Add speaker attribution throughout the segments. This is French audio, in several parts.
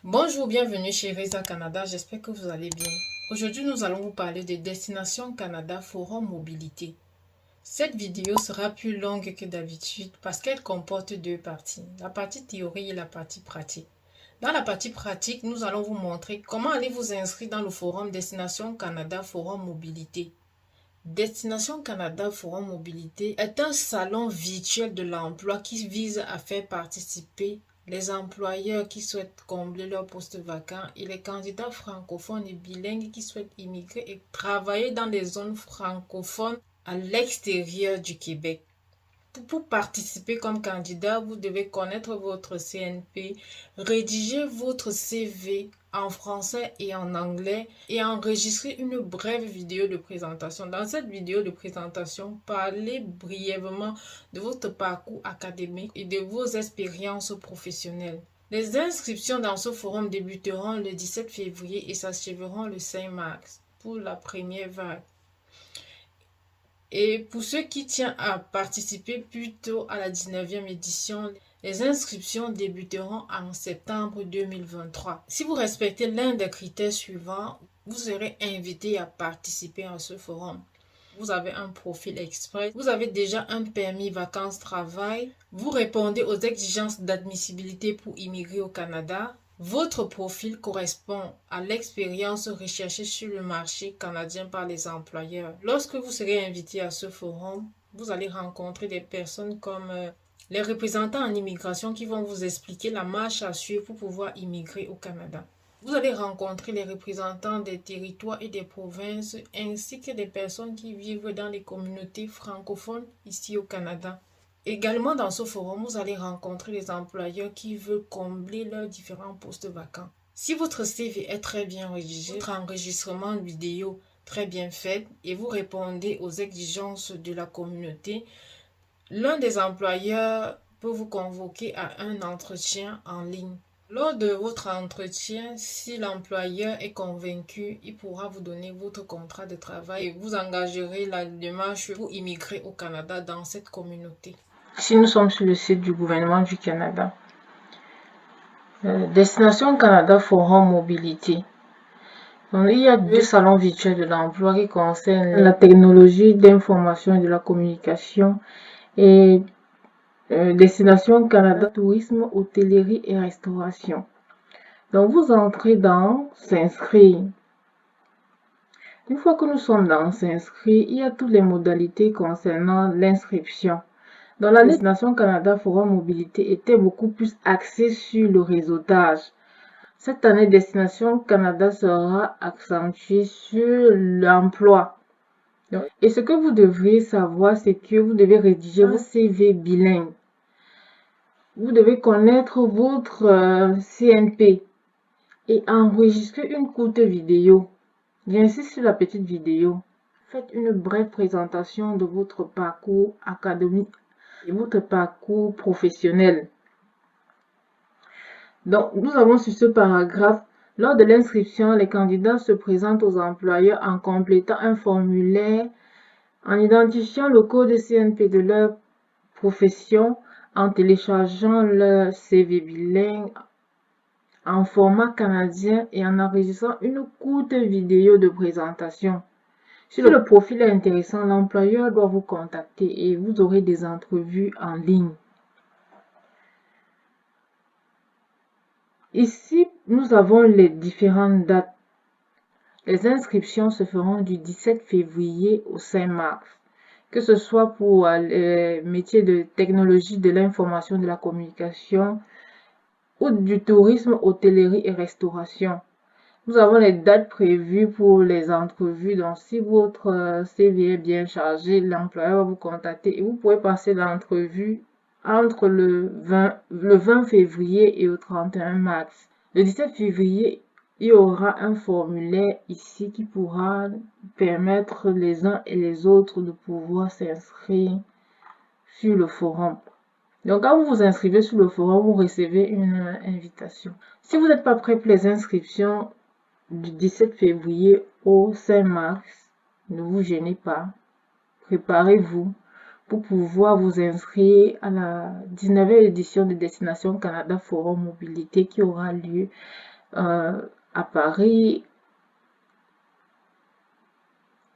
Speaker 1: Bonjour, bienvenue chez Reza Canada, j'espère que vous allez bien. Aujourd'hui, nous allons vous parler de Destination Canada Forum Mobilité. Cette vidéo sera plus longue que d'habitude parce qu'elle comporte deux parties, la partie théorie et la partie pratique. Dans la partie pratique, nous allons vous montrer comment aller vous inscrire dans le forum Destination Canada Forum Mobilité. Destination Canada Forum Mobilité est un salon virtuel de l'emploi qui vise à faire participer les employeurs qui souhaitent combler leurs postes vacants et les candidats francophones et bilingues qui souhaitent immigrer et travailler dans des zones francophones à l'extérieur du Québec. Pour participer comme candidat, vous devez connaître votre CNP, rédiger votre CV en français et en anglais et enregistrer une brève vidéo de présentation. Dans cette vidéo de présentation, parlez brièvement de votre parcours académique et de vos expériences professionnelles. Les inscriptions dans ce forum débuteront le 17 février et s'achèveront le 5 mars pour la première vague. Et pour ceux qui tiennent à participer plutôt à la 19e édition, les inscriptions débuteront en septembre 2023. Si vous respectez l'un des critères suivants, vous serez invité à participer à ce forum. Vous avez un profil express, vous avez déjà un permis vacances-travail, vous répondez aux exigences d'admissibilité pour immigrer au Canada, votre profil correspond à l'expérience recherchée sur le marché canadien par les employeurs. Lorsque vous serez invité à ce forum, vous allez rencontrer des personnes comme les représentants en immigration qui vont vous expliquer la marche à suivre pour pouvoir immigrer au Canada. Vous allez rencontrer les représentants des territoires et des provinces ainsi que des personnes qui vivent dans les communautés francophones ici au Canada. Également dans ce forum, vous allez rencontrer les employeurs qui veulent combler leurs différents postes vacants. Si votre CV est très bien rédigé, votre enregistrement vidéo très bien fait et vous répondez aux exigences de la communauté, l'un des employeurs peut vous convoquer à un entretien en ligne. Lors de votre entretien, si l'employeur est convaincu, il pourra vous donner votre contrat de travail et vous engagerez la démarche pour immigrer au Canada dans cette communauté. Ici, nous sommes sur le site du gouvernement du Canada. Destination Canada Forum Mobilité. Donc, il y a deux salons virtuels de l'emploi qui concernent la technologie d'information et de la communication et Destination Canada Tourisme, Hôtellerie et Restauration. Donc, vous entrez dans S'inscrire. Une fois que nous sommes dans S'inscrire, il y a toutes les modalités concernant l'inscription. Dans la Destination Canada Forum Mobilité était beaucoup plus axée sur le réseautage. Cette année, Destination Canada sera accentuée sur l'emploi. Et ce que vous devriez savoir, c'est que vous devez rédiger un CV bilingue. Vous devez connaître votre CNP et enregistrer une courte vidéo. J'insiste sur la petite vidéo. Faites une brève présentation de votre parcours académique et votre parcours professionnel. Donc, nous avons sur ce paragraphe, lors de l'inscription, les candidats se présentent aux employeurs en complétant un formulaire, en identifiant le code CNP de leur profession, en téléchargeant leur CV bilingue en format canadien et en enregistrant une courte vidéo de présentation. Si le profil est intéressant, l'employeur doit vous contacter et vous aurez des entrevues en ligne. Ici, nous avons les différentes dates. Les inscriptions se feront du 17 février au 5 mars, que ce soit pour les métiers de technologie de l'information, de la communication ou du tourisme, hôtellerie et restauration. Nous avons les dates prévues pour les entrevues. Donc, si votre CV est bien chargé, l'employeur va vous contacter et vous pourrez passer l'entrevue entre le 20 février et au 31 mars. Le 17 février, il y aura un formulaire ici qui pourra permettre les uns et les autres de pouvoir s'inscrire sur le forum. Donc, quand vous vous inscrivez sur le forum, vous recevez une invitation. Si vous n'êtes pas prêt pour les inscriptions du 17 février au 5 mars, ne vous gênez pas. Préparez-vous pour pouvoir vous inscrire à la 19e édition de Destination Canada Forum Mobilité qui aura lieu
Speaker 2: à Paris,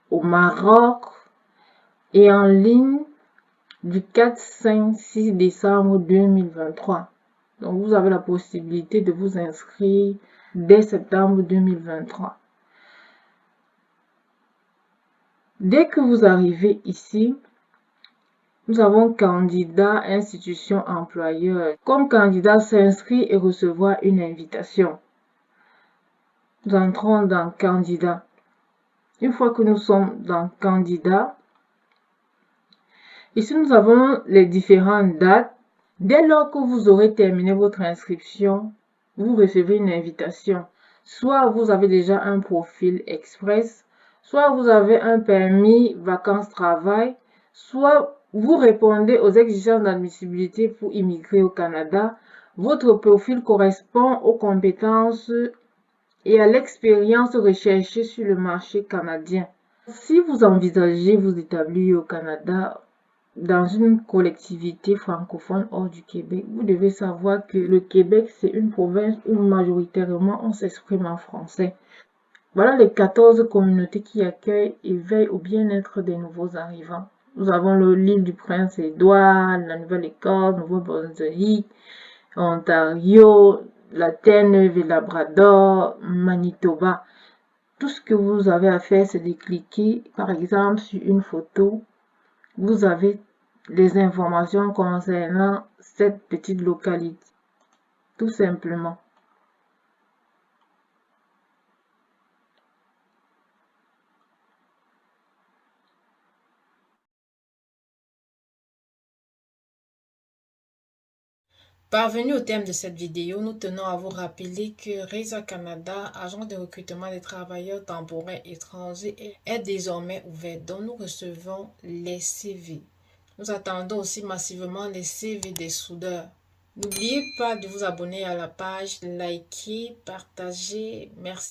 Speaker 2: au Maroc et en ligne du 4, 5, 6 décembre 2023. Donc, vous avez la possibilité de vous inscrire dès septembre 2023. Dès que vous arrivez ici, nous avons candidat, institution, employeur. Comme candidat, s'inscrire et recevoir une invitation. Nous entrons dans candidat. Une fois que nous sommes dans candidat, ici nous avons les différentes dates. Dès lors que vous aurez terminé votre inscription, vous recevez une invitation. Soit vous avez déjà un profil express, soit vous avez un permis vacances-travail, soit vous répondez aux exigences d'admissibilité pour immigrer au Canada. Votre profil correspond aux compétences et à l'expérience recherchée sur le marché canadien. Si vous envisagez vous établir au Canada, dans une collectivité francophone hors du Québec, vous devez savoir que le Québec, c'est une province où majoritairement on s'exprime en français. Voilà les 14 communautés qui accueillent et veillent au bien-être des nouveaux arrivants. Nous avons l'île du Prince-Édouard, la Nouvelle-Écosse, Nouveau-Brunswick, Ontario, la Terre-Neuve et Labrador, Manitoba. Tout ce que vous avez à faire, c'est de cliquer, par exemple, sur une photo. Vous avez les informations concernant cette petite localité, tout simplement.
Speaker 1: Parvenu au terme de cette vidéo, nous tenons à vous rappeler que Reza Canada, agence de recrutement des travailleurs temporaires étrangers, est désormais ouvert, dont nous recevons les CV. Nous attendons aussi massivement les CV des soudeurs. N'oubliez pas de vous abonner à la page, liker, partager. Merci.